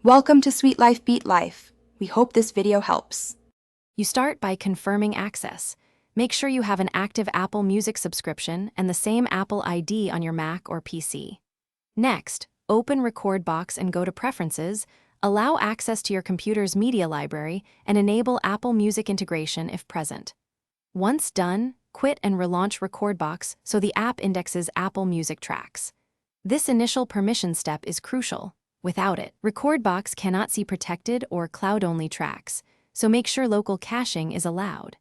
Welcome to Sweet Life Beat Life. We hope this video helps. You start by confirming access. Make sure you have an active Apple Music subscription and the same Apple ID on your Mac or PC. Next, open Rekordbox and go to Preferences, allow access to your computer's media library, and enable Apple Music integration if present. Once done, quit and relaunch Rekordbox so the app indexes Apple Music tracks. This initial permission step is crucial. Without it, Rekordbox cannot see protected or cloud-only tracks, so make sure local caching is allowed.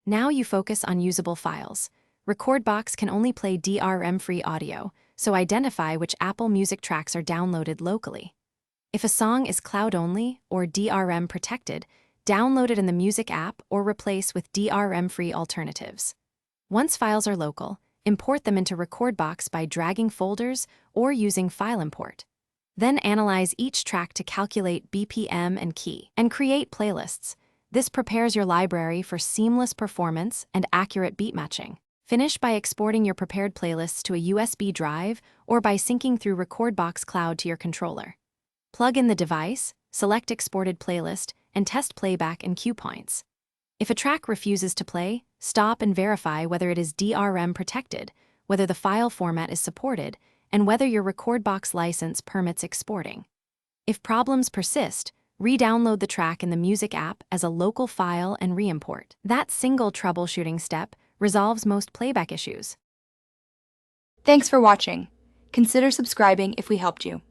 Now you focus on usable files. Rekordbox can only play DRM-free audio, so identify which Apple Music tracks are downloaded locally. If a song is cloud-only or DRM protected, download it in the Music app or replace with DRM-free alternatives. Once files are local, import them into Rekordbox by dragging folders or using file import. Then analyze each track to calculate BPM and key, and create playlists. This prepares your library for seamless performance and accurate beat matching. Finish by exporting your prepared playlists to a USB drive or by syncing through Rekordbox Cloud to your controller. Plug in the device, select Exported Playlist, and test playback and cue points. If a track refuses to play, stop and verify whether it is DRM protected, whether the file format is supported, and whether your Rekordbox license permits exporting. If problems persist, re-download the track in the Music app as a local file and re-import. That single troubleshooting step resolves most playback issues. Thanks for watching. Consider subscribing if we helped you.